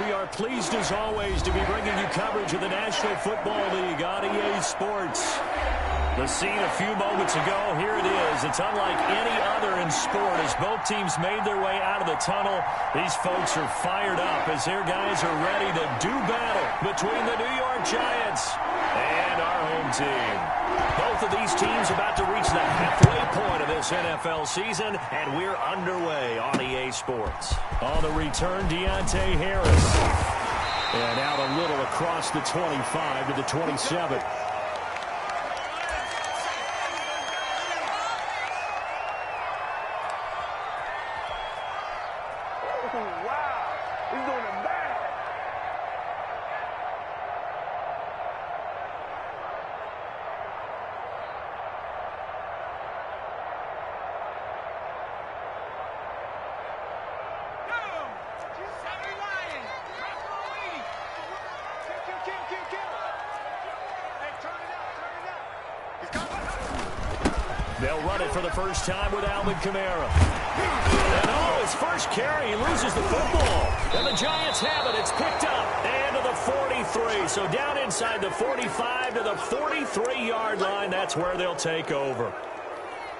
We are pleased as always to be bringing you coverage of the National Football League on EA Sports. The scene a few moments ago, here it is. It's unlike any other in sport as both teams made their way out of the tunnel. These folks are fired up as their guys are ready to do battle between the New York Giants and our home team. Both of these teams about to reach the halfway point of this NFL season, and we're underway on EA Sports. On the return, Deontay Harris. And out a little across the 25 to the 27. They'll run it for the first time with Alvin Kamara. And his first carry, he loses the football. And the Giants have it. It's picked up. And to the 43. So down inside the 45 to the 43-yard line. That's where they'll take over.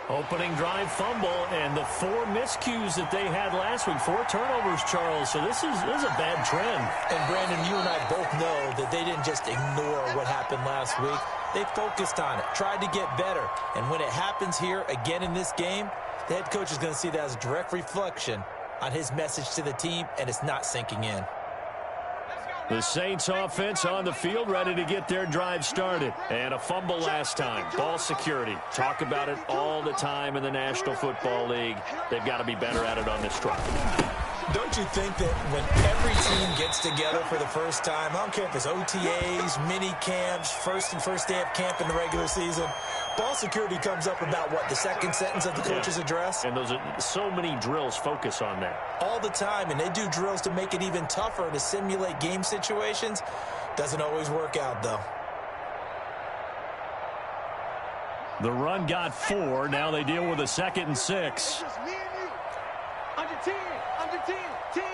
Opening drive fumble and the 4 miscues that they had last week. 4 turnovers, Charles. So this is a bad trend. And, Brandon, you and I both know that they didn't just ignore what happened last week. They focused on it, tried to get better. And when it happens here again in this game, the head coach is going to see that as a direct reflection on his message to the team, and it's not sinking in. The Saints offense on the field, ready to get their drive started. And a fumble last time. Ball security. Talk about it all the time in the National Football League. They've got to be better at it on this drive. Don't you think that when every team gets together for the first time, I don't care if it's OTAs, mini camps, first day of camp in the regular season, ball security comes up about, what, the second sentence of the coach's address? And those are so many drills focus on that. All the time, and they do drills to make it even tougher to simulate game situations. Doesn't always work out, though. The run got 4. Now they deal with a 2nd and 6. Under 10, under 10, 10.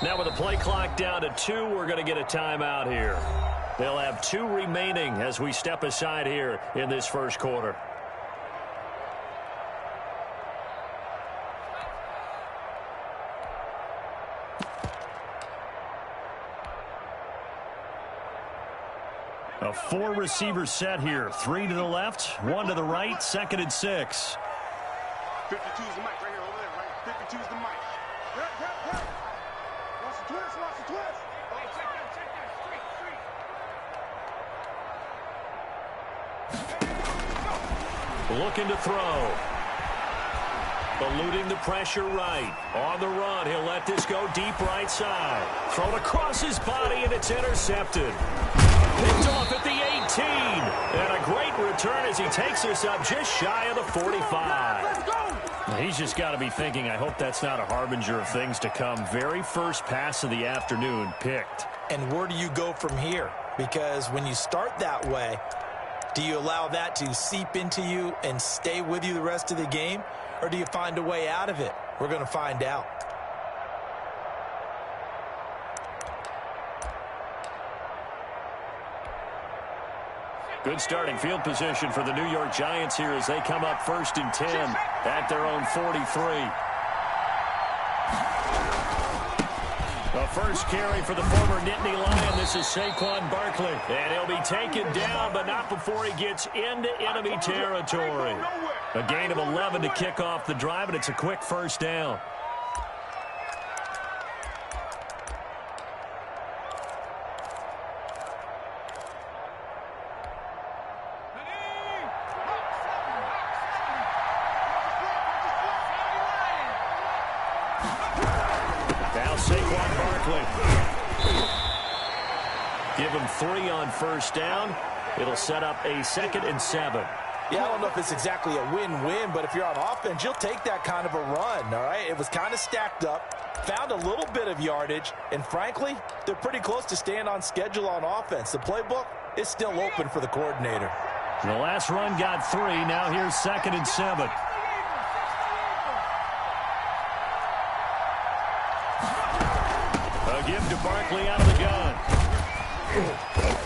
Now with the play clock down to 2, we're going to get a timeout here. They'll have 2 remaining as we step aside here in this first quarter. A 4-receiver set here. 3 to the left, 1 to the right, 2nd and 6. 52 is the mic right here over there, right? 52 is the mic. Watch the twist, watch the twist. Hey, check that, street. Looking to throw. Eluding the pressure right. On the run, he'll let this go deep right side. Thrown across his body, and it's intercepted. Picked off at the 18. And a great return as he takes this up just shy of the 45. He's just got to be thinking, I hope that's not a harbinger of things to come. Very first pass of the afternoon picked. And where do you go from here? Because when you start that way, do you allow that to seep into you and stay with you the rest of the game? Or do you find a way out of it? We're going to find out. Good starting field position for the New York Giants here as they come up 1st and 10 at their own 43. The first carry for the former Nittany Lion. This is Saquon Barkley. And he'll be taken down, but not before he gets into enemy territory. A gain of 11 to kick off the drive, and it's a quick first down. Now Saquon Barkley. Give him 3 on first down. It'll set up a 2nd and 7. Yeah, I don't know if it's exactly a win-win, but if you're on offense, you'll take that kind of a run, all right? It was kind of stacked up, found a little bit of yardage, and frankly, they're pretty close to staying on schedule on offense. The playbook is still open for the coordinator. The last run got 3. Now here's 2nd and 7. A give to Barkley out of the gun.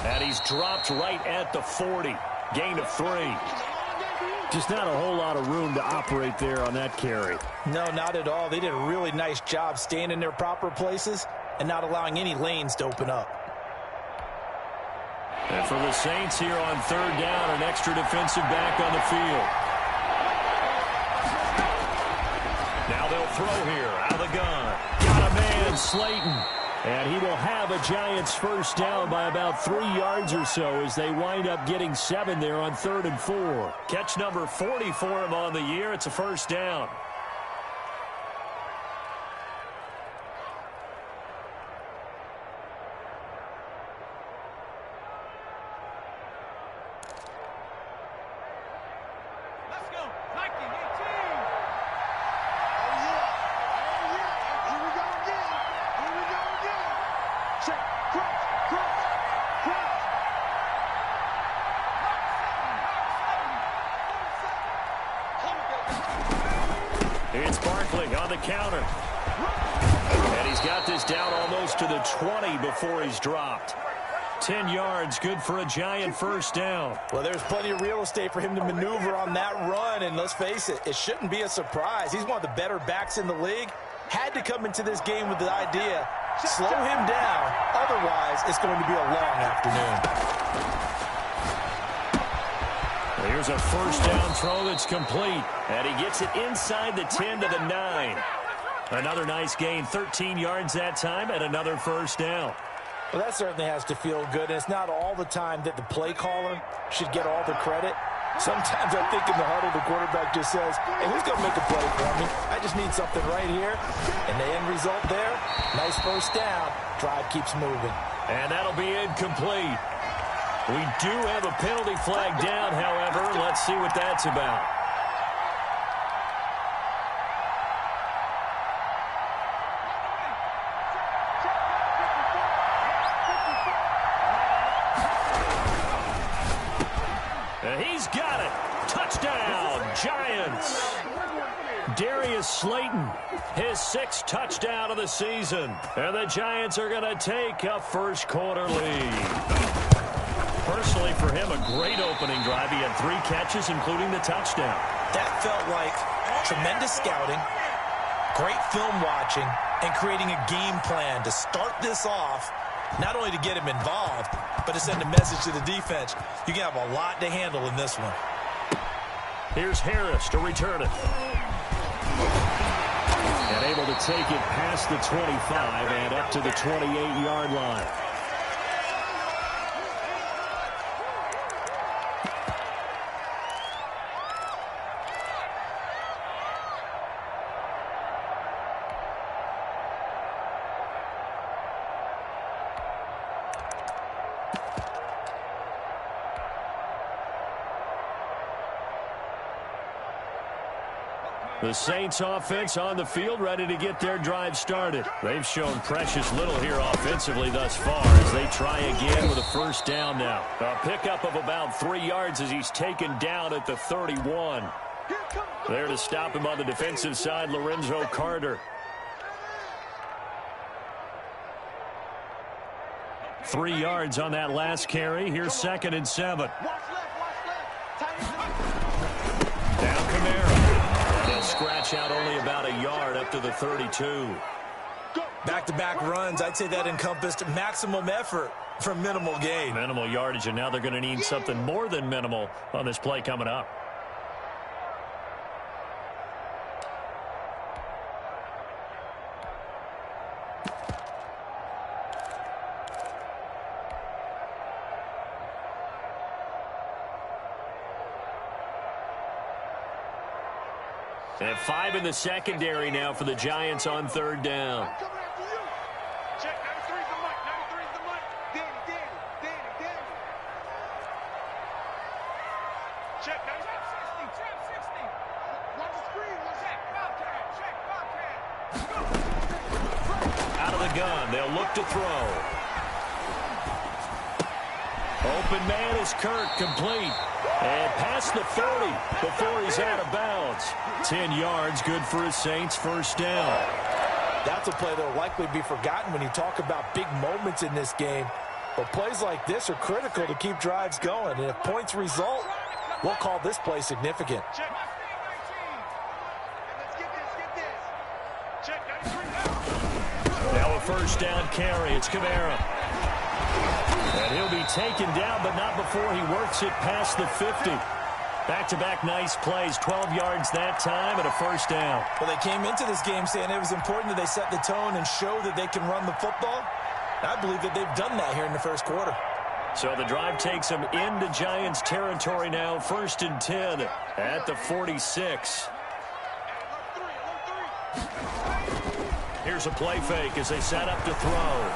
And he's dropped right at the 40. Gain of 3. Just not a whole lot of room to operate there on that carry. No, not at all. They did a really nice job staying in their proper places and not allowing any lanes to open up. And for the Saints here on 3rd down, an extra defensive back on the field. Now they'll throw here out of the gun. Got a man, Slayton. And he will have a Giants first down by about 3 yards or so as they wind up getting 7 there on 3rd and 4. Catch number 40 for him on the year. It's a first down. It's Barkley on the counter. And he's got this down almost to the 20 before he's dropped. 10 yards, good for a Giant first down. Well, there's plenty of real estate for him to maneuver on that run, and let's face it, it shouldn't be a surprise. He's one of the better backs in the league. Had to come into this game with the idea, slow him down, otherwise it's going to be a long afternoon. Here's a first down throw that's complete. And he gets it inside the 10 to the 9. Another nice gain, 13 yards that time, and another first down. Well, that certainly has to feel good. And it's not all the time that the play caller should get all the credit. Sometimes I think in the huddle, the quarterback just says, hey, who's going to make a play for me? I just need something right here. And the end result there, nice first down. Drive keeps moving. And that'll be incomplete. We do have a penalty flag down, however. Let's see what that's about. And he's got it. Touchdown, Giants. Darius Slayton, his 6th touchdown of the season. And the Giants are going to take a first quarter lead. Personally, for him, a great opening drive. He had 3 catches, including the touchdown. That felt like tremendous scouting, great film watching, and creating a game plan to start this off, not only to get him involved, but to send a message to the defense. You can have a lot to handle in this one. Here's Harris to return it. And able to take it past the 25 and up to the 28-yard line. The Saints offense on the field, ready to get their drive started. They've shown precious little here offensively thus far as they try again with a first down now. A pickup of about 3 yards as he's taken down at the 31. There to stop him on the defensive side, Lorenzo Carter. 3 yards on that last carry. Here's 2nd and 7. Down Kamara. They'll scratch out only about a yard up to the 32. Back-to-back runs, I'd say that encompassed maximum effort for minimal gain. Minimal yardage, and now they're going to need something more than minimal on this play coming up. And 5 in the secondary now for the Giants on 3rd down. Check, 93's the mic, 93's the mic. Danny. Check, 93. gun. They'll look to throw. Open man is Kirk, complete. And past the 30 before he's out of bounds. 10 yards, good for his Saints, first down. That's a play that will likely be forgotten when you talk about big moments in this game. But plays like this are critical to keep drives going. And if points result, we'll call this play significant. Now a first down carry. It's Kamara. And he'll be taken down, but not before he works it past the 50. Back-to-back nice plays, 12 yards that time and a first down. Well, they came into this game saying it was important that they set the tone and show that they can run the football. I believe that they've done that here in the first quarter. So the drive takes them into Giants territory now, 1st and 10 at the 46. Here's a play fake as they set up to throw.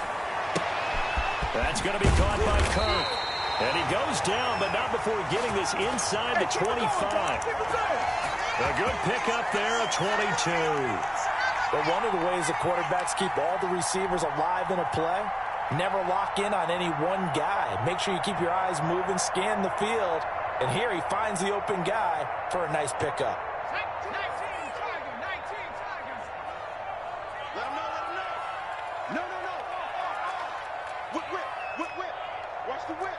That's going to be caught by Kirk. And he goes down, but not before getting this inside the 25. A good pickup there, a 22. But one of the ways the quarterbacks keep all the receivers alive in a play, never lock in on any one guy. Make sure you keep your eyes moving, scan the field. And here he finds the open guy for a nice pickup. Watch the whip.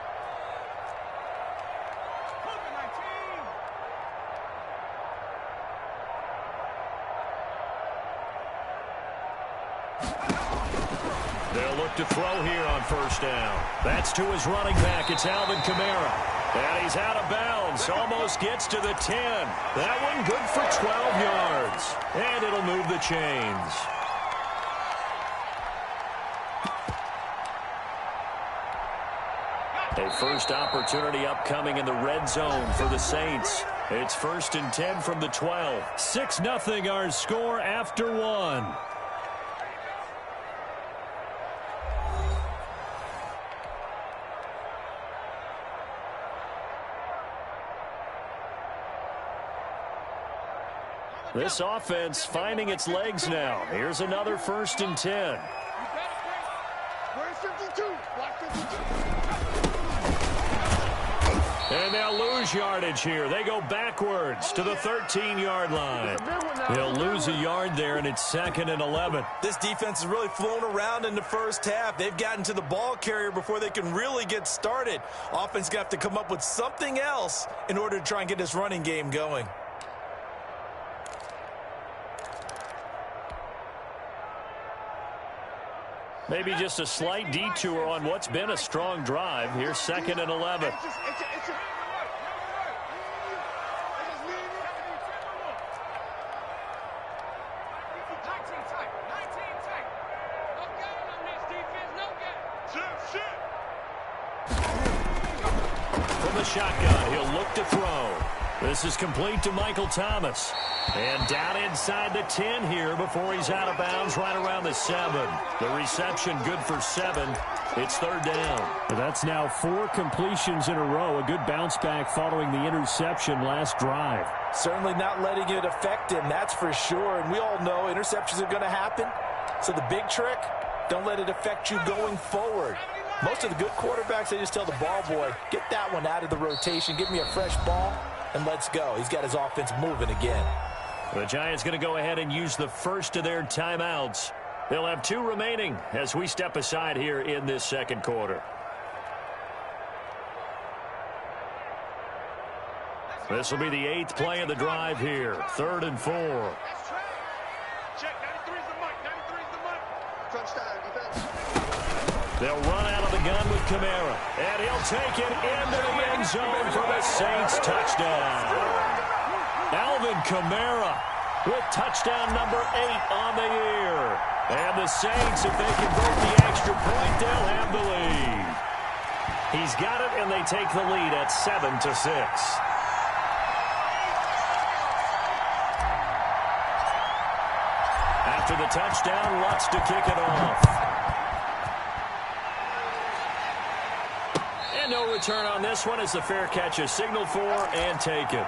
They'll look to throw here on first down. That's to his running back. It's Alvin Kamara. And he's out of bounds. Almost gets to the 10. That one good for 12 yards. And it'll move the chains. A first opportunity upcoming in the red zone for the Saints. It's 1st and 10 from the 12. 6-0 our score after one. This offense finding its legs now. Here's another 1st and 10. Where's 52? Watch 52. And they'll lose yardage here. They go backwards to the 13-yard line. They'll lose a yard there, and it's 2nd and 11. This defense has really flown around in the first half. They've gotten to the ball carrier before they can really get started. Offense going to have to come up with something else in order to try and get this running game going. Maybe just a slight detour on what's been a strong drive. Here's 2nd and 11. From the shotgun, he'll look to throw. This is complete to Michael Thomas. And down inside the 10 here before he's out of bounds right around the 7. The reception good for 7. It's 3rd down. That's now 4 completions in a row. A good bounce back following the interception last drive. Certainly not letting it affect him, that's for sure. And we all know interceptions are going to happen. So the big trick, don't let it affect you going forward. Most of the good quarterbacks, they just tell the ball boy, get that one out of the rotation, give me a fresh ball, and let's go. He's got his offense moving again. The Giants going to go ahead and use the first of their timeouts. They'll have 2 remaining as we step aside here in this second quarter. This will be the 8th play of the drive here. 3rd and 4. Check, 93's the mic, 93's the mic. Touchdown, defense. They'll run out of the gun with Kamara. And he'll take it into the end zone for the Saints touchdown. Alvin Kamara with touchdown number 8 on the year. And the Saints, if they convert the extra point, they'll have the lead. He's got it, and they take the lead at 7-6. After the touchdown, Lutz to kick it off. And no return on this one as the fair catch is signaled for and taken.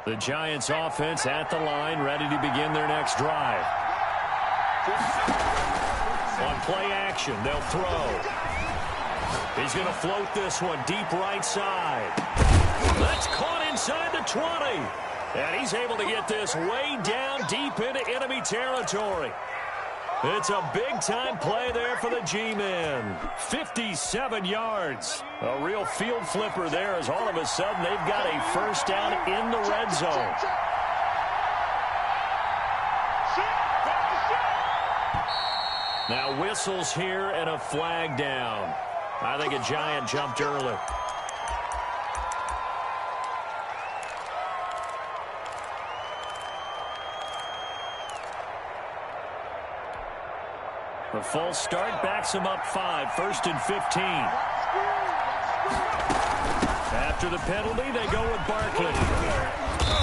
The Giants offense at the line, ready to begin their next drive. On play action, they'll throw. He's going to float this one deep right side. That's caught inside the 20. And he's able to get this way down deep into enemy territory. It's a big-time play there for the G-men. 57 yards. A real field flipper there as all of a sudden they've got a first down in the red zone. Now whistles here and a flag down. I think a Giant jumped early. The false start backs him up 5, 1st and 15. After the penalty, they go with Barkley.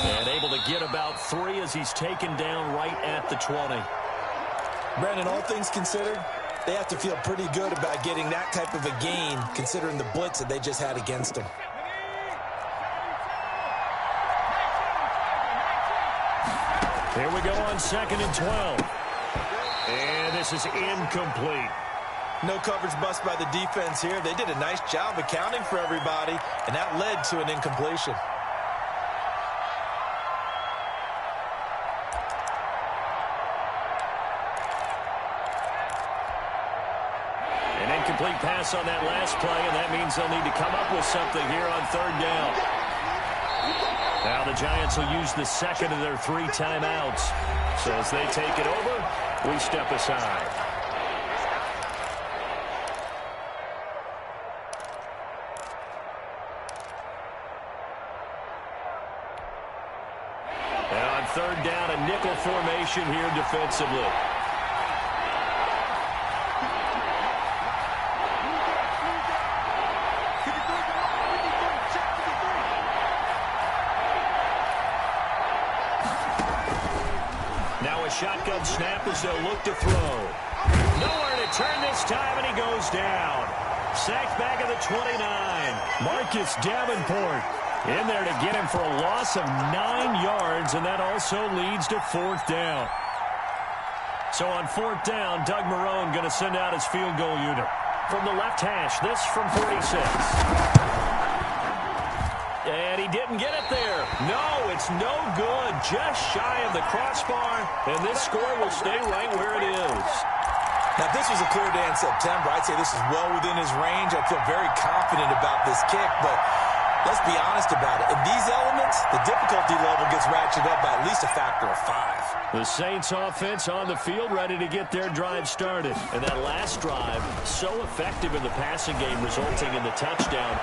And able to get about 3 as he's taken down right at the 20. Brandon, all things considered, they have to feel pretty good about getting that type of a gain, considering the blitz that they just had against them. Here we go on 2nd and 12. And this is incomplete. No coverage bust by the defense here. They did a nice job accounting for everybody, and that led to an incompletion. An incomplete pass on that last play, and that means they'll need to come up with something here on 3rd down. Now the Giants will use the second of their 3 timeouts. So as they take it over, we step aside. And on 3rd down, a nickel formation here defensively. Shotgun snap as they'll look to throw. Nowhere to turn this time, and he goes down. Sacked back at the 29. Marcus Davenport in there to get him for a loss of 9 yards, and that also leads to 4th down. So on 4th down, Doug Marrone going to send out his field goal unit. From the left hash, this from 46. And he didn't get it there. No, it's no good. Just shy of the crossbar. And this score will stay right where it is. Now, if this was a clear day in September, I'd say this is well within his range. I feel very confident about this kick, but let's be honest about it. In these elements, the difficulty level gets ratcheted up by at least a factor of 5. The Saints offense on the field ready to get their drive started. And that last drive, so effective in the passing game, resulting in the touchdown.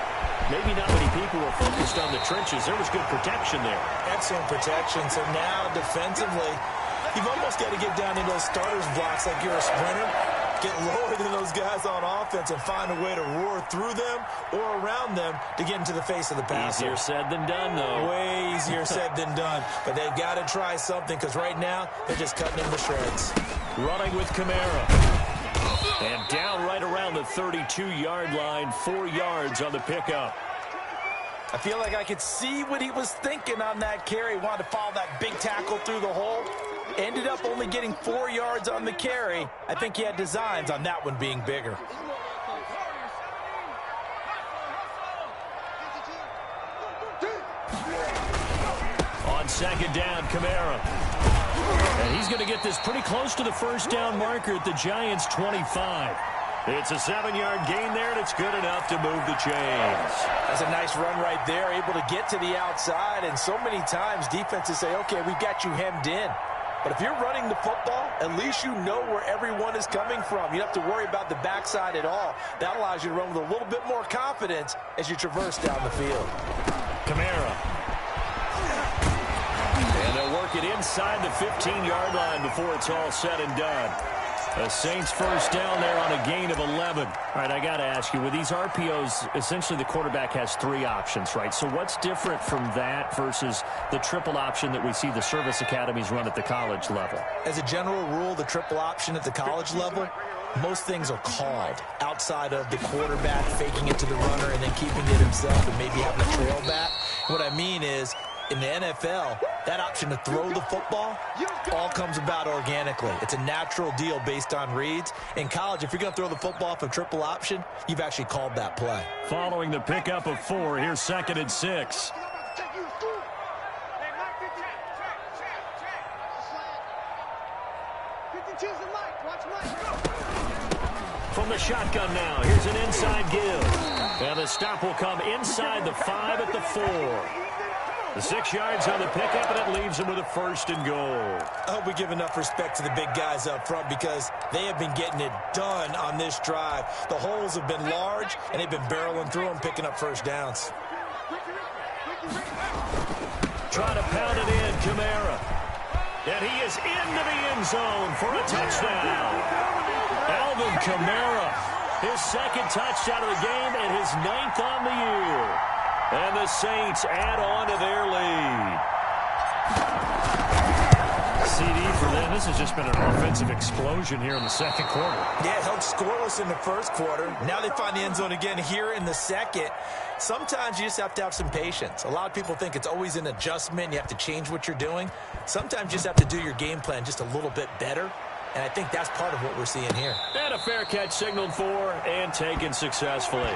Maybe not many people were focused on the trenches. There was good protection there. Excellent protection. So now defensively, you've almost got to get down into those starters blocks like you're a sprinter. Get lower than those guys on offense and find a way to roar through them or around them to get into the face of the passer. Easier said than done, though. Way easier said than done. But they've got to try something because right now they're just cutting them to shreds. Running with Kamara. And down right around the 32-yard line, 4 yards on the pickup. I feel like I could see what he was thinking on that carry. Wanted to follow that big tackle through the hole. Ended up only getting 4 yards on the carry. I think he had designs on that one being bigger. On 2nd down, Kamara. And he's going to get this pretty close to the first down marker at the Giants' 25. It's a 7-yard gain there, and it's good enough to move the chains. That's a nice run right there, able to get to the outside. And so many times defenses say, okay, we've got you hemmed in. But if you're running the football, at least you know where everyone is coming from. You don't have to worry about the backside at all. That allows you to run with a little bit more confidence as you traverse down the field. Kamara. And they'll work it inside the 15-yard line before it's all said and done. The Saints first down there on a gain of 11. All right, I got to ask you, with these RPOs, essentially the quarterback has 3 options, right? So what's different from that versus the triple option that we see the service academies run at the college level? As a general rule, the triple option at the college level, most things are called outside of the quarterback faking it to the runner and then keeping it himself and maybe having a trail back. What I mean is, in the NFL, that option to throw the football all comes about organically. It's a natural deal based on reads. In college, if you're going to throw the football off a triple option, you've actually called that play. Following the pickup of 4, here's 2nd and 6. From the shotgun now, here's an inside give. And the stop will come inside the 5 at the 4. The 6 yards on the pickup, and it leaves them with a 1st and goal. I hope we give enough respect to the big guys up front because they have been getting it done on this drive. The holes have been large, and they've been barreling through them, picking up 1st downs. Trying to pound it in, Kamara. And he is into the end zone for a touchdown. Alvin Kamara, his 2nd touchdown of the game and his 9th on the year. And the Saints add on to their lead. CD for them. This has just been an offensive explosion here in the 2nd quarter. Yeah, held scoreless in the 1st quarter. Now they find the end zone again here in the 2nd. Sometimes you just have to have some patience. A lot of people think it's always an adjustment. You have to change what you're doing. Sometimes you just have to do your game plan just a little bit better. And I think that's part of what we're seeing here. And a fair catch signaled for and taken successfully.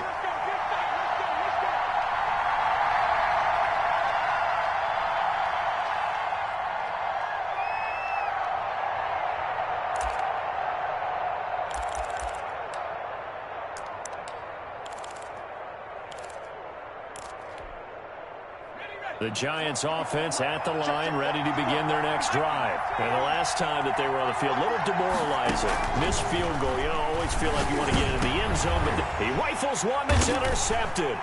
The Giants offense at the line, ready to begin their next drive. And the last time that they were on the field, a little demoralizing. Missed field goal. You know, always feel like you want to get into the end zone, but he rifles one that's intercepted.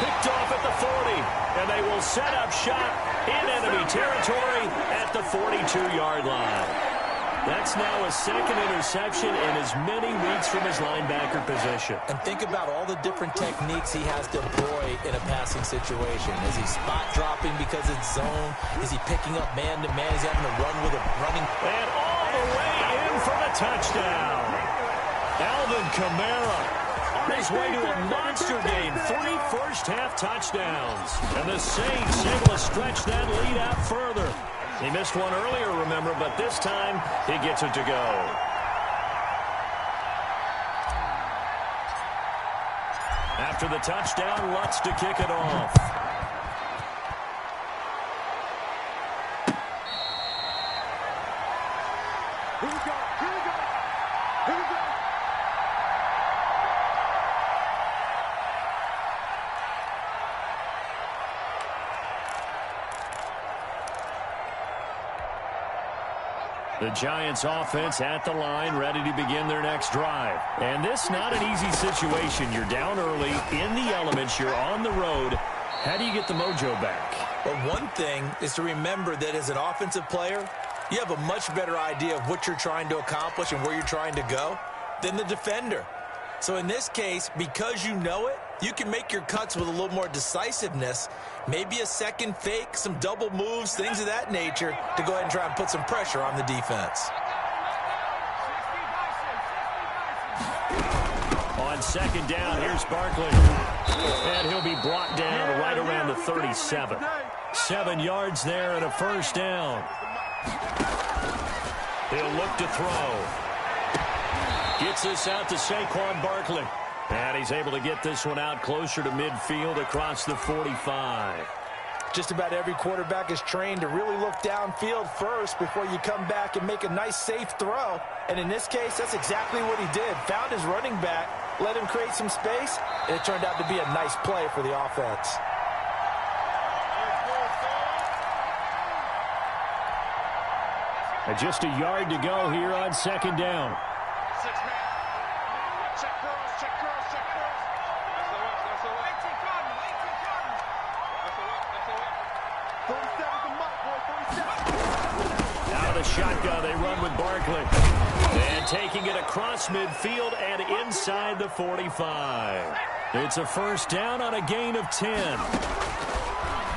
Picked off at the 40, and they will set up shop in enemy territory at the 42-yard line. That's now a 2nd interception in as many weeks from his linebacker position. And think about all the different techniques he has to employ in a passing situation. Is he spot dropping because it's zone? Is he picking up man-to-man? Is he having to run with a running? And all the way in for the touchdown. Alvin Kamara on his way to a monster game. 3 first-half touchdowns. And the Saints able to stretch that lead out further. He missed one earlier, remember, but this time he gets it to go. After the touchdown, Lutz to kick it off. Here we go. Here we go. Here we go. The Giants offense at the line, ready to begin their next drive. And this not an easy situation. You're down early, in the elements, you're on the road. How do you get the mojo back? Well, one thing is to remember that as an offensive player, you have a much better idea of what you're trying to accomplish and where you're trying to go than the defender. So in this case, because you know it, you can make your cuts with a little more decisiveness, maybe a second fake, some double moves, things of that nature, to go ahead and try and put some pressure on the defense. On 2nd down, here's Barkley. And he'll be brought down right around the 37. 7 yards there and a 1st down. He'll look to throw. Gets this out to Saquon Barkley. And he's able to get this one out closer to midfield across the 45. Just about every quarterback is trained to really look downfield first before you come back and make a nice, safe throw. And in this case, that's exactly what he did. Found his running back, let him create some space, and it turned out to be a nice play for the offense. And just a yard to go here on 2nd down. 6 man. Check cross, check cross, check cross. That's the way. 18 Cardinal, 18 Cardinal. That's the way, that's the way. 47's the mark, boy, 47. Out of the shotgun, they run with Barkley. And taking it across midfield and inside the 45. It's a 1st down on a gain of 10.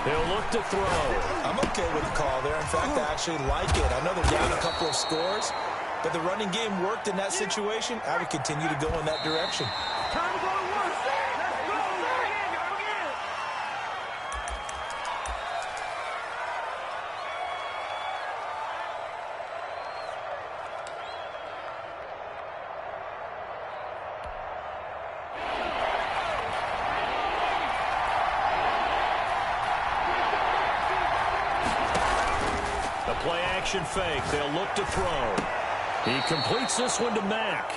They'll look to throw. I'm okay with the call there. In fact, I actually like it. I know they're down a couple of scores, but the running game worked in that situation. I would continue to go in that direction. Time to go to work. Let's go. Go again. The play-action fake. They'll look to throw. He completes this one to Mack.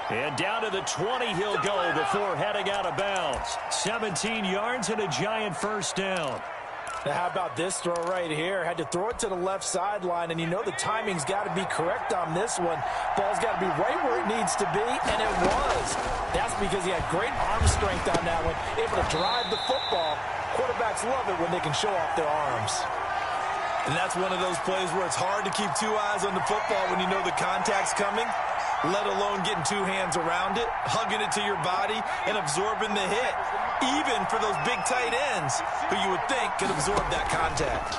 And down to the 20 he'll go before heading out of bounds. 17 yards and a giant first down. Now how about this throw right here? Had to throw it to the left sideline, and you know the timing's got to be correct on this one. Ball's got to be right where it needs to be, and it was. That's because he had great arm strength on that one, able to drive the football. Quarterbacks love it when they can show off their arms. And that's one of those plays where it's hard to keep two eyes on the football when you know the contact's coming, let alone getting two hands around it, hugging it to your body, and absorbing the hit. Even for those big tight ends who you would think could absorb that contact.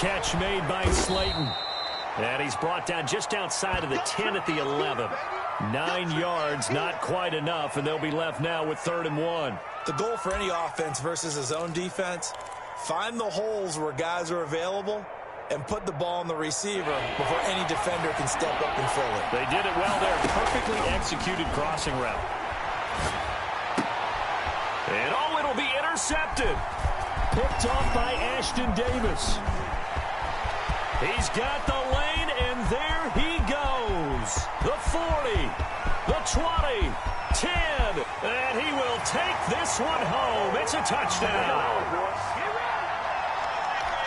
Catch made by Slayton. And he's brought down just outside of the 10 at the 11. 9 yards, not quite enough, and they'll be left now with 3rd and 1. The goal for any offense versus his own defense, find the holes where guys are available and put the ball on the receiver before any defender can step up and fill it. They did it well there. Perfectly executed crossing route. And oh, it'll be intercepted. Picked off by Ashton Davis. He's got the lane, and there he goes. The 40, the 20, 10, and he will take this one home. It's a touchdown.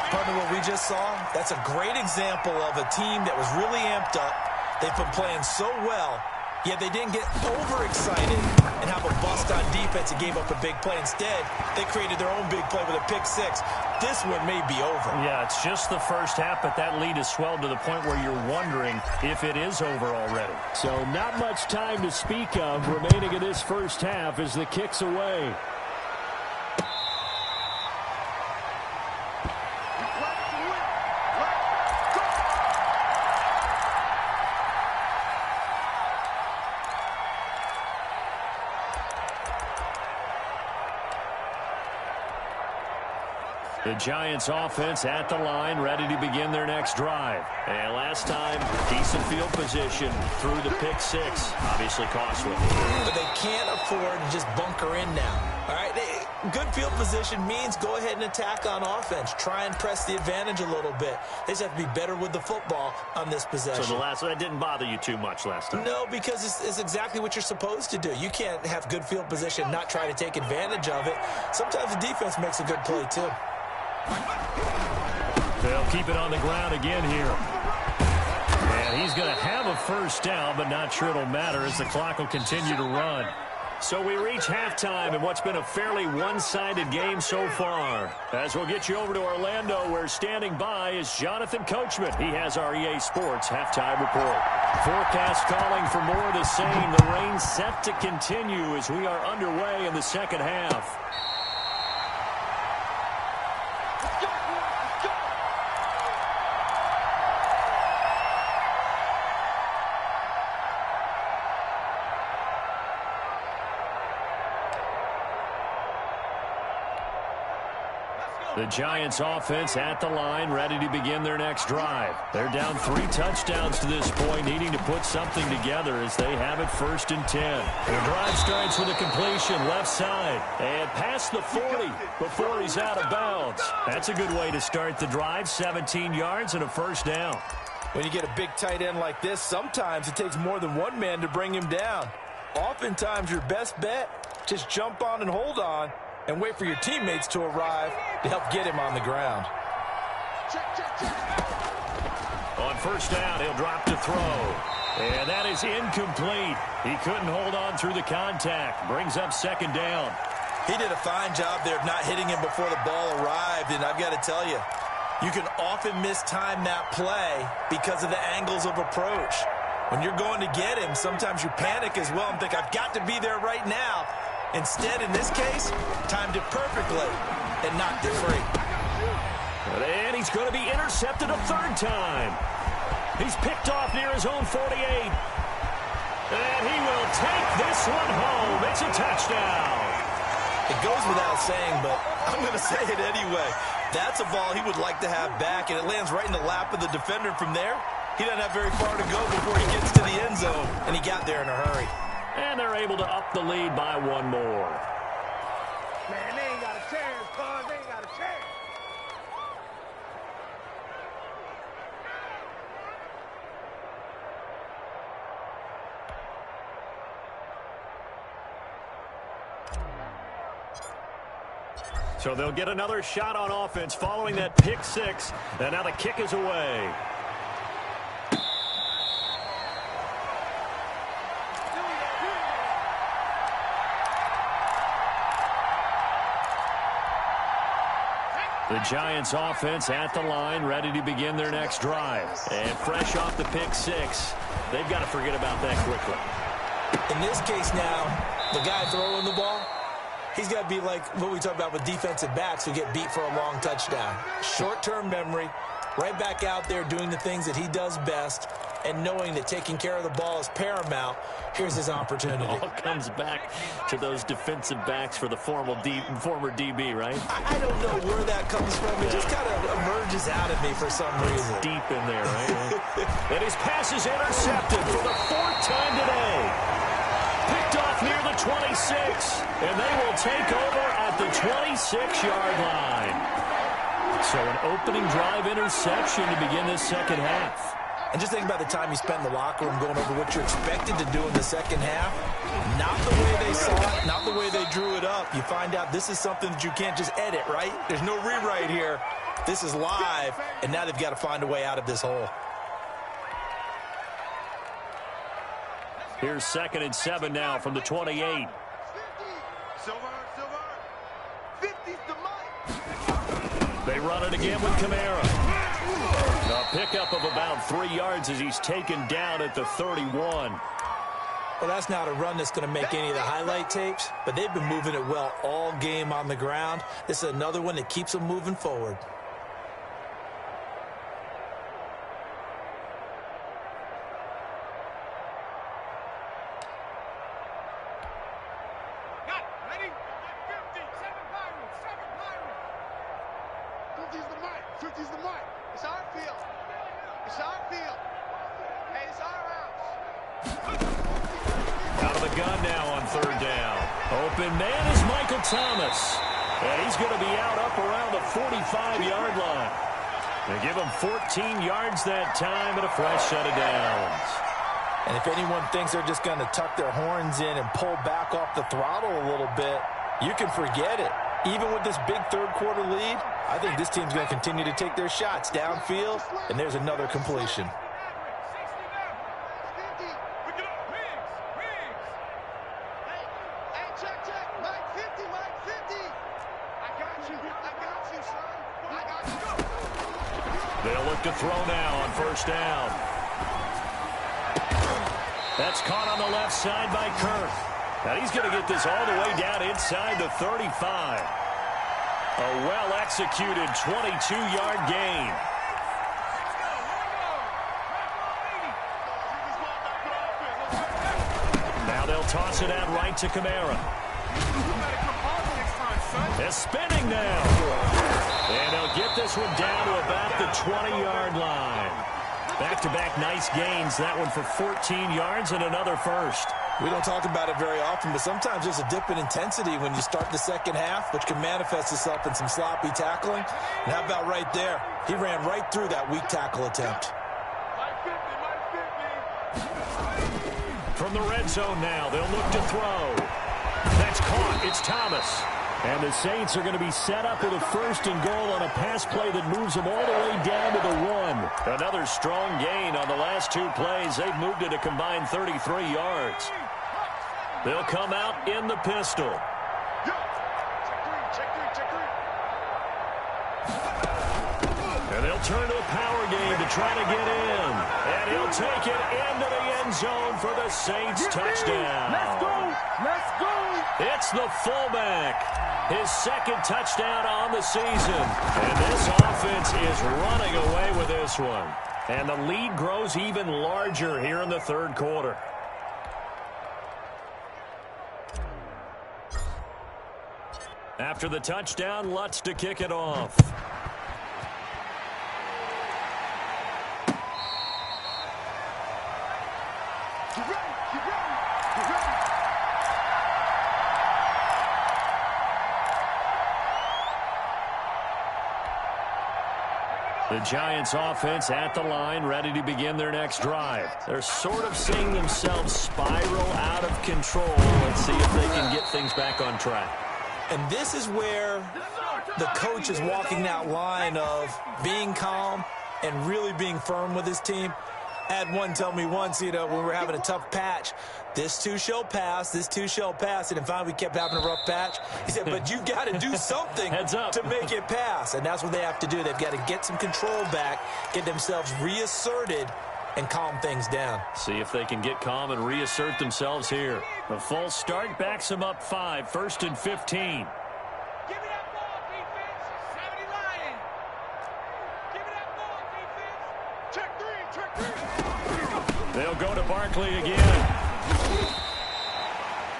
Partner, what we just saw, that's a great example of a team that was really amped up. They've been playing so well, yet they didn't get overexcited and have a bust on defense and gave up a big play. Instead, they created their own big play with a pick six. This one may be over. Yeah, it's just the first half, but that lead has swelled to the point where you're wondering if it is over already. So not much time to speak of remaining in this first half as the kick's away. The Giants offense at the line, ready to begin their next drive. And last time, decent field position through the pick six. Obviously costly. But they can't afford to just bunker in now. All right, good field position means go ahead and attack on offense. Try and press the advantage a little bit. They just have to be better with the football on this possession. So that didn't bother you too much last time? No, because it's exactly what you're supposed to do. You can't have good field position, not try to take advantage of it. Sometimes the defense makes a good play, too. They'll keep it on the ground again here. And he's going to have a first down, but not sure it'll matter as the clock will continue to run. So we reach halftime in what's been a fairly one-sided game so far. As we'll get you over to Orlando, where standing by is Jonathan Coachman. He has our EA Sports halftime report. Forecast calling for more of the same. The rain set to continue as we are underway in the second half. The Giants offense at the line, ready to begin their next drive. They're down 3 touchdowns to this point, needing to put something together as they have it 1st and 10. The drive starts with a completion left side and past the 40 before he's out of bounds. That's a good way to start the drive, 17 yards and a first down. When you get a big tight end like this, sometimes it takes more than one man to bring him down. Oftentimes your best bet, just jump on and hold on and wait for your teammates to arrive to help get him on the ground. On first down, he'll drop to throw. And that is incomplete. He couldn't hold on through the contact. Brings up 2nd down. He did a fine job there of not hitting him before the ball arrived, and I've got to tell you, you can often mistime that play because of the angles of approach. When you're going to get him, sometimes you panic as well and think, I've got to be there right now. Instead, in this case, timed it perfectly and knocked it free. And he's going to be intercepted a 3rd time. He's picked off near his own 48. And he will take this one home. It's a touchdown. It goes without saying, but I'm going to say it anyway. That's a ball he would like to have back, and it lands right in the lap of the defender. From there, he doesn't have very far to go before he gets to the end zone, and he got there in a hurry. And they're able to up the lead by 1 more. Man, they ain't got a chance, cuz. They ain't got a chance. So they'll get another shot on offense following that pick six. And now the kick is away. The Giants offense at the line, ready to begin their next drive. And fresh off the pick six, they've got to forget about that quickly. In this case now, the guy throwing the ball, he's got to be like what we talk about with defensive backs who get beat for a long touchdown. Short-term memory, right back out there doing the things that he does best, and knowing that taking care of the ball is paramount. Here's his opportunity. It all comes back to those defensive backs for the former DB, right? I don't know where that comes from. It just kind of emerges out of me for some reason. It's deep in there, right? And his pass is intercepted for the fourth time today. Picked off near the 26, and they will take over at the 26-yard line. So an opening drive interception to begin this second half. And just think about the time you spent in the locker room going over what you're expected to do in the second half. Not the way they saw it, not the way they drew it up. You find out this is something that you can't just edit, right? There's no rewrite here. This is live, and now they've got to find a way out of this hole. Here's 2nd and 7 now from the 28. They run it again with Kamara. A pickup of about 3 yards as he's taken down at the 31. Well, that's not a run that's going to make any of the highlight tapes, but they've been moving it well all game on the ground. This is another one that keeps them moving forward. Out of the gun now on 3rd down. Open man is Michael Thomas. And he's going to be out up around the 45-yard line. They give him 14 yards that time and a fresh set of downs. And if anyone thinks they're just going to tuck their horns in and pull back off the throttle a little bit, you can forget it. Even with this big third-quarter lead, I think this team's going to continue to take their shots downfield, and there's another completion. They'll look to throw now on 1st down. That's caught on the left side by Kirk. Now he's going to get this all the way down inside the 35. A well-executed 22-yard gain. Now they'll toss it out right to Kamara. They're spinning now. And they'll get this one down to about the 20-yard line. Back-to-back nice gains. That one for 14 yards and another first. We don't talk about it very often, but sometimes there's a dip in intensity when you start the second half, which can manifest itself in some sloppy tackling. And how about right there? He ran right through that weak tackle attempt. From the red zone now, they'll look to throw. That's caught. It's Thomas. And the Saints are going to be set up with a 1st and goal on a pass play that moves them all the way down to the 1. Another strong gain on the last 2 plays. They've moved it a combined 33 yards. They'll come out in the pistol. And they'll turn to a power game to try to get in. And he'll take it into the end zone for the Saints touchdown. Let's go! Let's go! It's the fullback. His 2nd touchdown on the season. And this offense is running away with this one. And the lead grows even larger here in the 3rd quarter. After the touchdown, Lutz to kick it off. The Giants offense at the line, ready to begin their next drive. They're sort of seeing themselves spiral out of control. Let's see if they can get things back on track. And this is where the coach is walking that line of being calm and really being firm with his team. I had one tell me once, when we were having a tough patch, this too shall pass, this too shall pass. And finally, we kept having a rough patch. He said, but you got to do something to make it pass. And that's what they have to do. They've got to get some control back, get themselves reasserted, and calm things down. See if they can get calm and reassert themselves here. The false start backs them up 5, 1st and 15. Give me that ball, defense. 70 Lion. Give me that ball, defense. Check three. They'll go to Barkley again.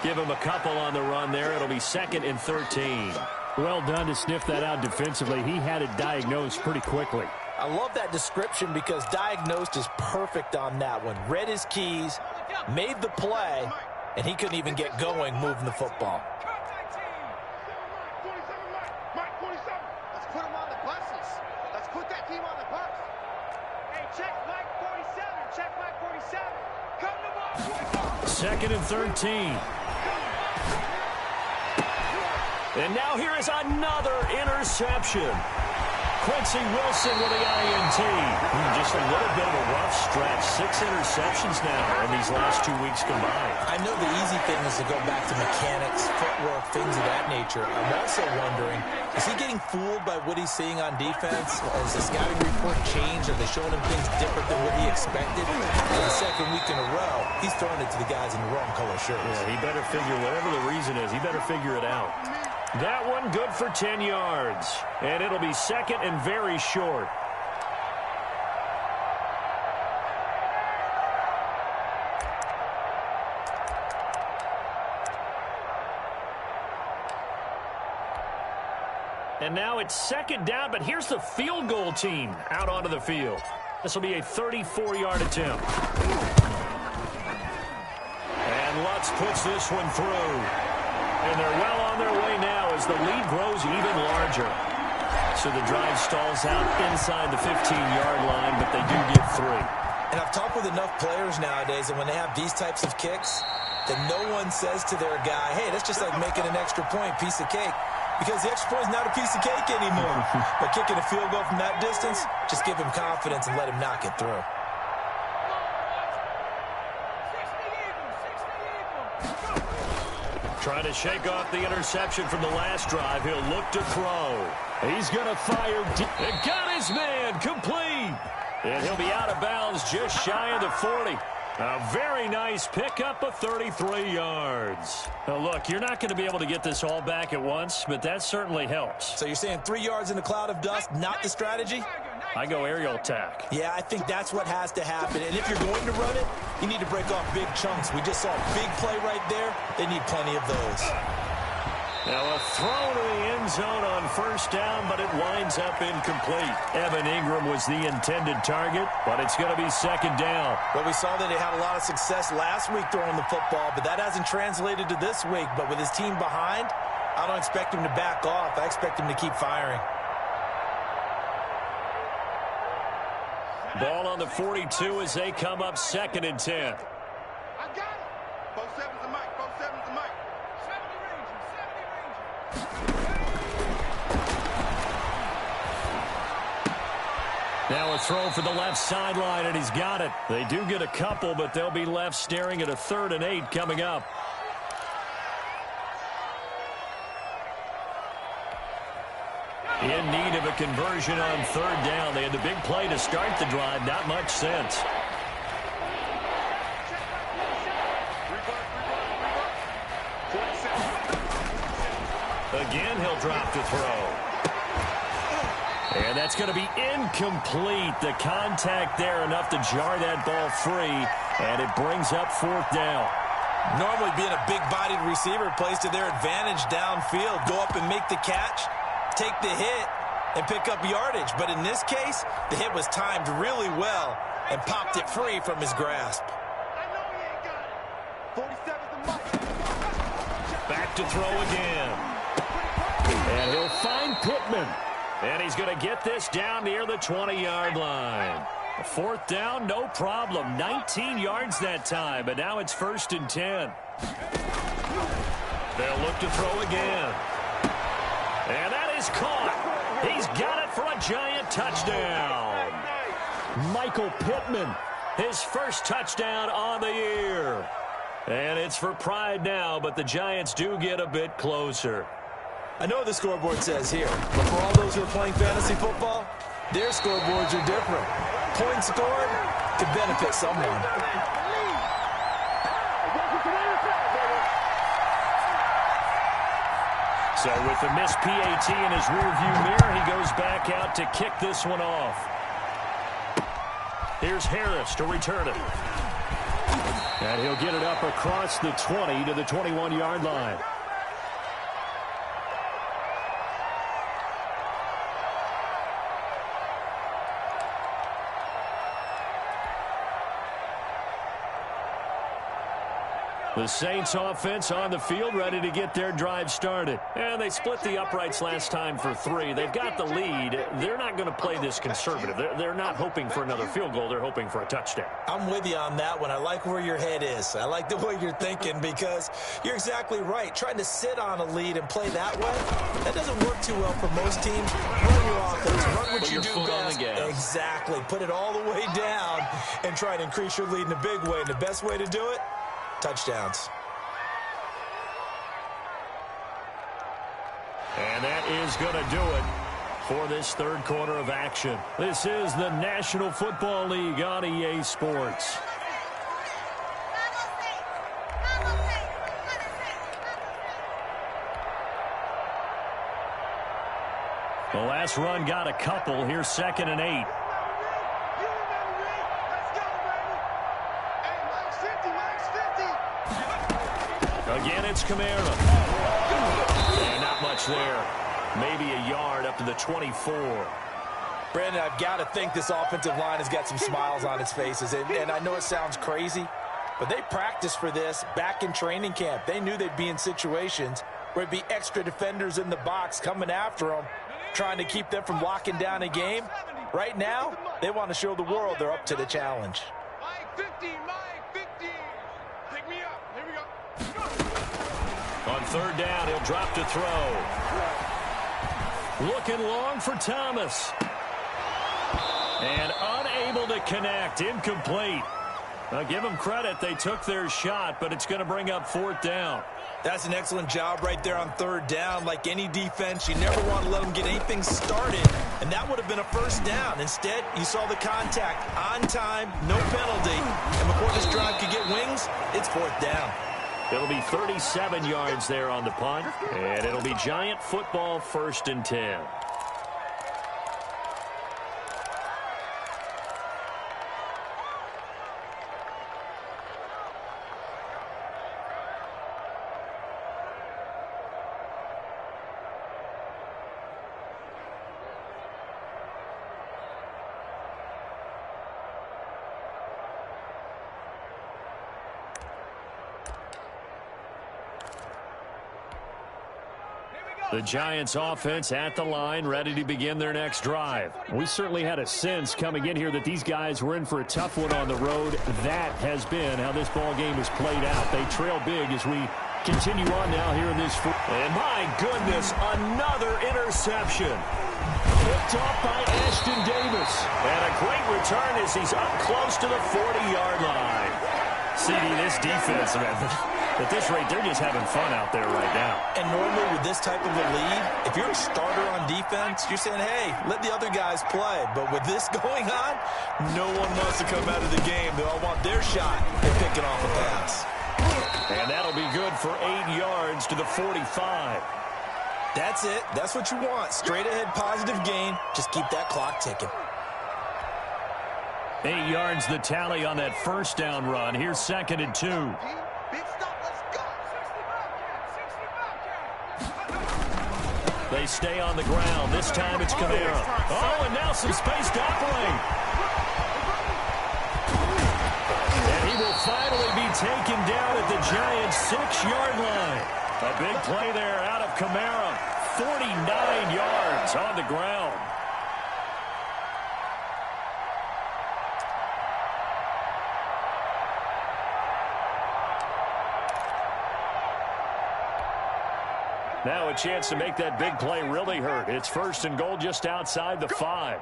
Give him a couple on the run there. It'll be 2nd and 13. Well done to sniff that out defensively. He had it diagnosed pretty quickly. I love that description because diagnosed is perfect on that one. Read his keys, made the play, and he couldn't even get going moving the football. Let's put him on the buses. Let's put that team on the bus. Hey, check Mike 47. Check Mike 47. Come to Mike. 2nd and 13. And now here is another interception. Quincy Wilson with the INT. Just a little bit of a rough stretch. 6 interceptions now in these last 2 weeks combined. I know the easy thing is to go back to mechanics, footwork, things of that nature. I'm also wondering, is he getting fooled by what he's seeing on defense? Has the scouting report changed? Are they showing him things different than what he expected? And the second week in a row, he's throwing it to the guys in the wrong color shirts. Yeah, he better figure, whatever the reason is, he better figure it out. That one good for 10 yards. And it'll be 2nd and very short. And now it's 2nd down, but here's the field goal team out onto the field. This will be a 34-yard attempt. And Lutz puts this one through. And they're well on their way now as the lead grows even larger. So the drive stalls out inside the 15-yard line, but they do get 3. And I've talked with enough players nowadays that when they have these types of kicks, that no one says to their guy, hey, that's just like making an extra point, piece of cake. Because the extra point is not a piece of cake anymore. But kicking a field goal from that distance, just give him confidence and let him knock it through. Trying to shake off the interception from the last drive. He'll look to throw. He's going to fire deep. And got his man complete. And he'll be out of bounds just shy of the 40. A very nice pickup of 33 yards. Now, look, you're not going to be able to get this all back at once, but that certainly helps. So you're saying 3 yards in a cloud of dust, not the strategy? I go aerial attack. Yeah, I think that's what has to happen. And if you're going to run it, you need to break off big chunks. We just saw a big play right there. They need plenty of those. Now a throw to the end zone on 1st down, but it winds up incomplete. Evan Ingram was the intended target, but it's going to be 2nd down. Well, we saw that he had a lot of success last week throwing the football, but that hasn't translated to this week. But with his team behind, I don't expect him to back off. I expect him to keep firing. Ball on the 42 as they come up 2nd and 10. I got it. Both sevens to Mike. Both sevens to Mike. 70 Ranger. 70 Ranger. Now a throw for the left sideline, and he's got it. They do get a couple, but they'll be left staring at a 3rd and 8 coming up. In need of a conversion on 3rd down. They had the big play to start the drive. Not much sense. Again, he'll drop to throw. And that's going to be incomplete. The contact there enough to jar that ball free. And it brings up 4th down. Normally being a big-bodied receiver plays to their advantage downfield. Go up and make the catch, take the hit, and pick up yardage. But in this case, the hit was timed really well and popped it free from his grasp. I know he ain't got it. 47 to Mike. Back to throw again. And he'll find Pittman. And he's going to get this down near the 20-yard line. 4th down, no problem. 19 yards that time, but now it's 1st and 10. They'll look to throw again. And that is caught. He's got it for a Giant touchdown. Michael Pittman. His first touchdown on the year. And it's for pride now, but the Giants do get a bit closer. I know what the scoreboard says here, but for all those who are playing fantasy football, their scoreboards are different. Points scored could benefit someone. So with the missed PAT in his rearview mirror, he goes back out to kick this one off. Here's Harris to return it. And he'll get it up across the 20 to the 21-yard line. The Saints offense on the field, ready to get their drive started. And they split the uprights last time for 3. They've got the lead. They're not going to play this conservative. They're not hoping for another field goal. They're hoping for a touchdown. I'm with you on that one. I like where your head is. I like the way you're thinking because you're exactly right. Trying to sit on a lead and play that way, that doesn't work too well for most teams. Run your offense. Run what you do best. Exactly. Put it all the way down and try to increase your lead in a big way. And the best way to do it, touchdowns. And that is going to do it for this third quarter of action. This is the National Football League on EA Sports. The last run got a couple. Here's 2nd and 8. Again, it's Kamara. And not much there. Maybe a yard up to the 24. Brandon, I've got to think this offensive line has got some smiles on its faces. And I know it sounds crazy, but they practiced for this back in training camp. They knew they'd be in situations where there'd be extra defenders in the box coming after them, trying to keep them from locking down a game. Right now, they want to show the world they're up to the challenge. Mike 15, Mike 15. Pick me up. Here we go. On 3rd down, he'll drop to throw. Looking long for Thomas. And unable to connect. Incomplete. Now, give them credit. They took their shot, but it's going to bring up 4th down. That's an excellent job right there on 3rd down. Like any defense, you never want to let them get anything started. And that would have been a 1st down. Instead, you saw the contact on time, no penalty. And before this drive could get wings, it's 4th down. It'll be 37 yards there on the punt, and it'll be Giant football 1st and 10. The Giants offense at the line, ready to begin their next drive. We certainly had a sense coming in here that these guys were in for a tough one on the road. That has been how this ball game has played out. They trail big as we continue on now here in this. And my goodness, another interception. Picked off by Ashton Davis. And a great return as he's up close to the 40-yard line. CD, this defense, man, at this rate, they're just having fun out there right now. And normally with this type of a lead, if you're a starter on defense, you're saying, hey, let the other guys play. But with this going on, no one wants to come out of the game. They all want their shot at picking off a pass. And that'll be good for 8 yards to the 45. That's it. That's what you want. Straight ahead positive gain. Just keep that clock ticking. 8 yards the tally on that 1st down run. Here's 2nd and 2. Big stop. Let's go. They stay on the ground. This time it's Kamara. Oh, and now some space to operate. And he will finally be taken down at the Giants' 6-yard line. A big play there out of Kamara. 49 yards on the ground. Now a chance to make that big play really hurt. It's 1st and goal just outside the 5.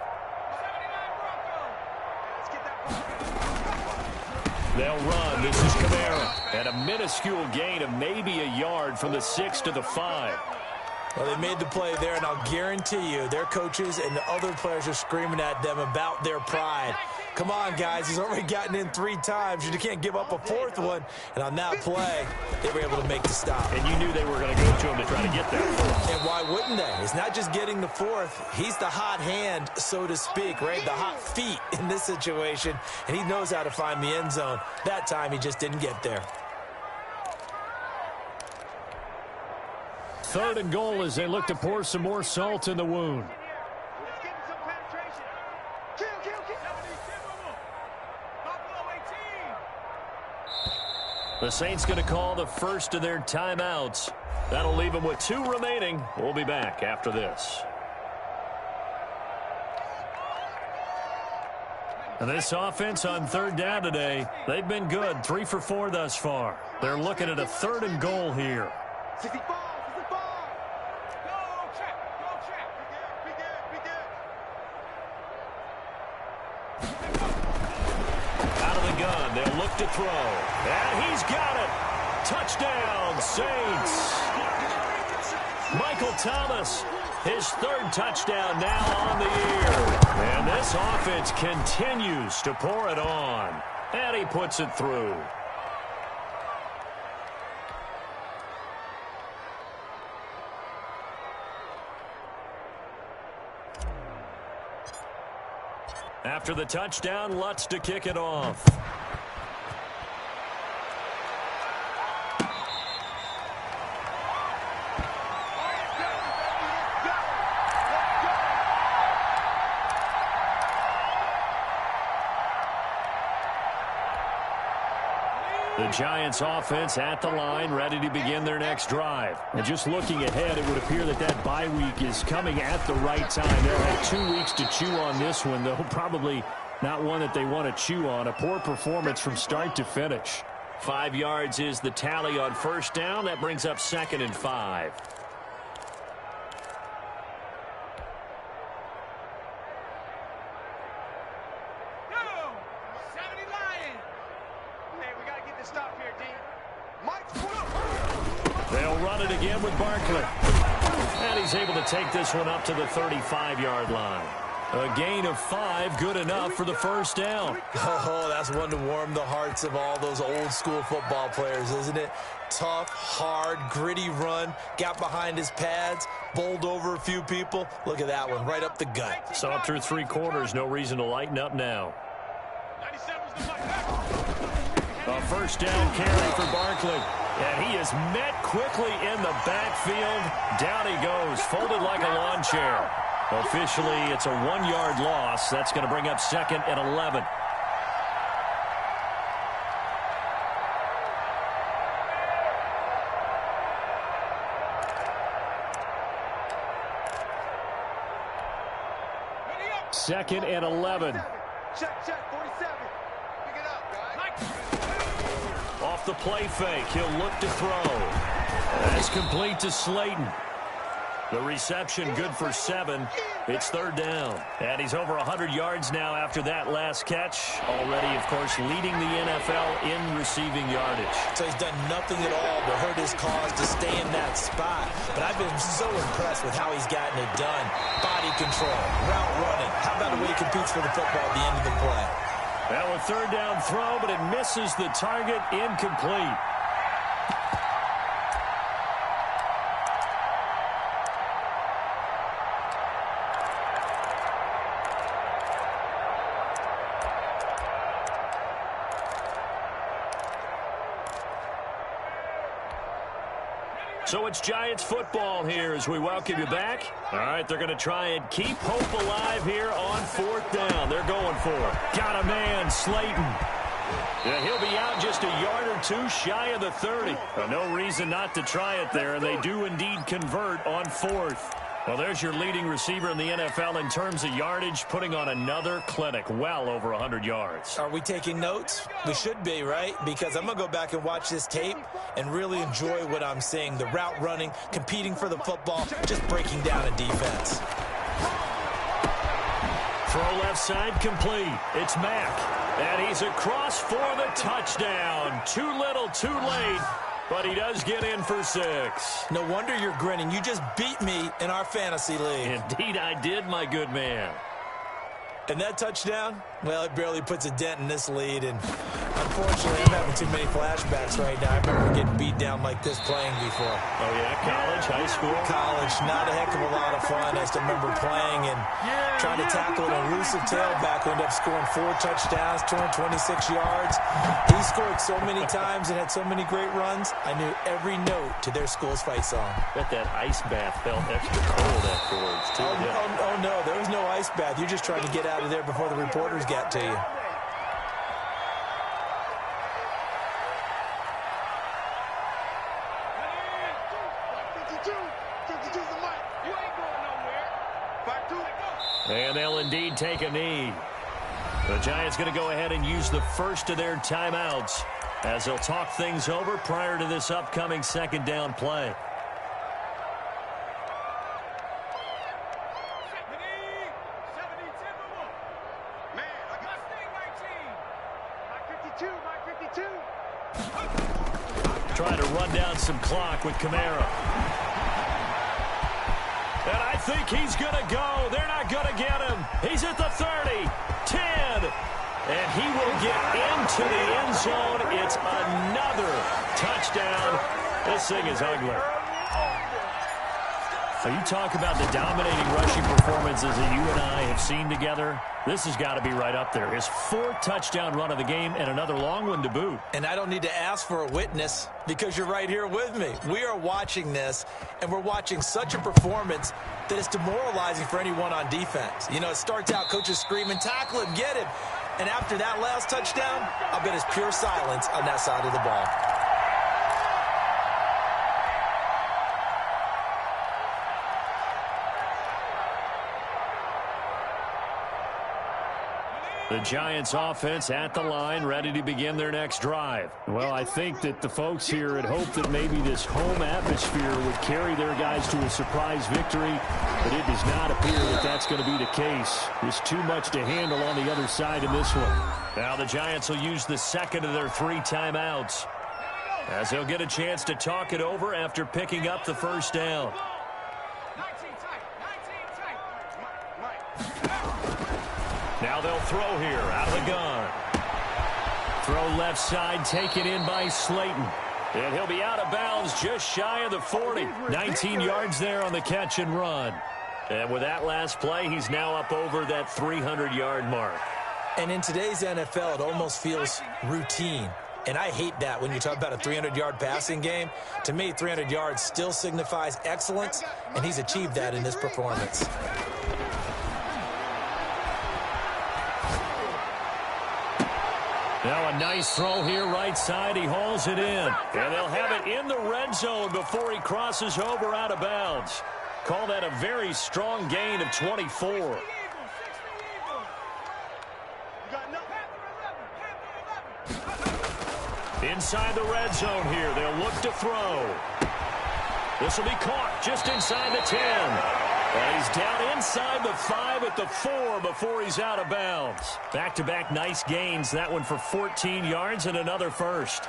They'll run. This is Kamara. And a minuscule gain of maybe a yard from the 6 to the 5. Well, they made the play there, and I'll guarantee you their coaches and the other players are screaming at them about their pride. Come on, guys. He's already gotten in 3 times. You can't give up a 4th one. And on that play, they were able to make the stop. And you knew they were going to go to him to try to get that 4th. And why wouldn't they? It's not just getting the 4th. He's the hot hand, so to speak, right? The hot feet in this situation. And he knows how to find the end zone. That time, he just didn't get there. 3rd and goal as they look to pour some more salt in the wound. The Saints going to call the first of their timeouts. That'll leave them with 2 remaining. We'll be back after this. And this offense on 3rd down today, they've been good. 3 for 4 thus far. They're looking at a 3rd and goal here. 65. They'll look to throw. And he's got it. Touchdown, Saints. Michael Thomas, his 3rd touchdown now on the year. And this offense continues to pour it on. And he puts it through. After the touchdown, Lutz to kick it off. The Giants offense at the line, ready to begin their next drive. And just looking ahead, it would appear that that bye week is coming at the right time. They'll have 2 weeks to chew on this one, though probably not one that they want to chew on. A poor performance from start to finish. 5 yards is the tally on 1st down. That brings up 2nd and 5. They'll run it again with Barkley. And he's able to take this one up to the 35-yard line. A gain of 5, good enough for the 1st down. Oh, that's one to warm the hearts of all those old-school football players, isn't it? Tough, hard, gritty run. Got behind his pads, bowled over a few people. Look at that one, right up the gut. Saw through 3 quarters, no reason to lighten up now. A 1st down carry for Barkley. And he is met quickly in the backfield. Down he goes, folded like a lawn chair. Officially, it's a 1-yard loss. That's going to bring up 2nd and 11. Second and 11. Check, 47. Pick it up, guys. Off the play fake, he'll look to throw. That's complete to Slayton. The reception good for 7. It's 3rd down. And he's over 100 yards now after that last catch. Already, of course, leading the NFL in receiving yardage. So he's done nothing at all to hurt his cause to stay in that spot. But I've been so impressed with how he's gotten it done. Body control, route running. How about the way he competes for the football at the end of the play? Well, a 3rd down throw, but it misses the target. Incomplete. So it's Giants football here as we welcome you back. All right, they're going to try and keep hope alive here on 4th down. They're going for it. Got a man, Slayton. Yeah, he'll be out just a yard or 2 shy of the 30. No reason not to try it there, and they do indeed convert on 4th. Well, there's your leading receiver in the NFL in terms of yardage, putting on another clinic, well over 100 yards. Are we taking notes? We should be, right? Because I'm going to go back and watch this tape and really enjoy what I'm seeing. The route running, competing for the football, just breaking down a defense. Throw left side complete. It's Mack. And he's across for the touchdown. Too little, too late. But he does get in for 6. No wonder you're grinning. You just beat me in our fantasy league. Indeed I did, my good man. And that touchdown, well, it barely puts a dent in this lead. And unfortunately, I'm having too many flashbacks right now. I remember getting beat down like this playing before. Oh, yeah? College, high school? College, not a heck of a lot of fun. I just remember playing and trying to tackle an elusive tailback who ended up scoring 4 touchdowns, 226 yards. He scored so many times and had so many great runs, I knew every note to their school's fight song. Bet that ice bath felt extra cold afterwards, too. Oh, no, there was no ice bath. You're just trying to get out of there before the reporters got to you. And they'll indeed take a knee. The Giants going to go ahead and use the first of their timeouts as they'll talk things over prior to this upcoming second down play. Trying to run down some clock with Kamara. And I think he's going to go. They're not going to get him. He's at the 30, 10, and he will get into the end zone. It's another touchdown. This thing is ugly. So you talk about the dominating rushing performances that you and I have seen together. This has got to be right up there. His 4th touchdown run of the game and another long one to boot. And I don't need to ask for a witness because you're right here with me. We are watching this, and we're watching such a performance that it's demoralizing for anyone on defense. You know, it starts out coaches screaming, tackle him, get him. And after that last touchdown, I'll bet it's pure silence on that side of the ball. The Giants offense at the line, ready to begin their next drive. Well, I think that the folks here had hoped that maybe this home atmosphere would carry their guys to a surprise victory, but it does not appear that that's going to be the case. There's too much to handle on the other side in this one. Now the Giants will use the second of their 3 timeouts as they'll get a chance to talk it over after picking up the first down. Now they'll throw here out of the gun. Throw left side, taken in by Slayton. And he'll be out of bounds just shy of the 40. 19 yards there on the catch and run. And with that last play, he's now up over that 300-yard mark. And in today's NFL, it almost feels routine. And I hate that when you talk about a 300-yard passing game. To me, 300 yards still signifies excellence, and he's achieved that in this performance. Now a nice throw here right side. He hauls it in. And they'll have it in the red zone before he crosses over out of bounds. Call that a very strong gain of 24. Inside the red zone here. They'll look to throw. This will be caught just inside the 10. And he's down inside the 5 at the 4 before he's out of bounds. Back-to-back nice gains. That one for 14 yards and another first.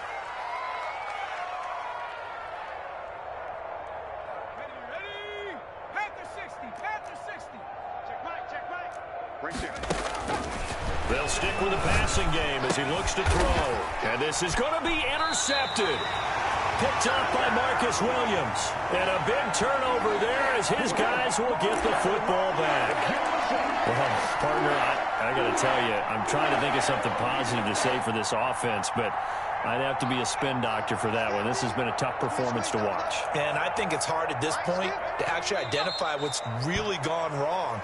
Ready? Panther 60. Panther 60. Check Mike. Right there. They'll stick with the passing game as he looks to throw. And this is going to be intercepted. Picked up by Marcus Williams. And a big turnover there as his guys will get the football back. Well, partner, I got to tell you, I'm trying to think of something positive to say for this offense, but I'd have to be a spin doctor for that one. This has been a tough performance to watch. And I think it's hard at this point to actually identify what's really gone wrong.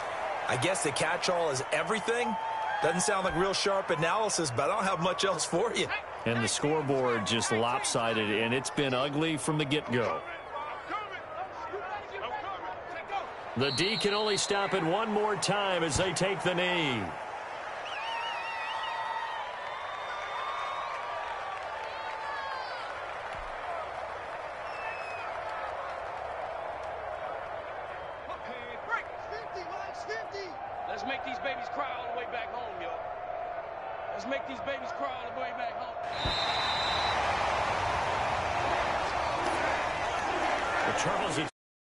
I guess the catch-all is everything. Doesn't sound like real sharp analysis, but I don't have much else for you. And the scoreboard just lopsided, and it's been ugly from the get-go. The D can only stop it one more time as they take the knee. Let's make these babies cry all the way back home, yo. Let's make these babies cry all the way back home. Well, Charles,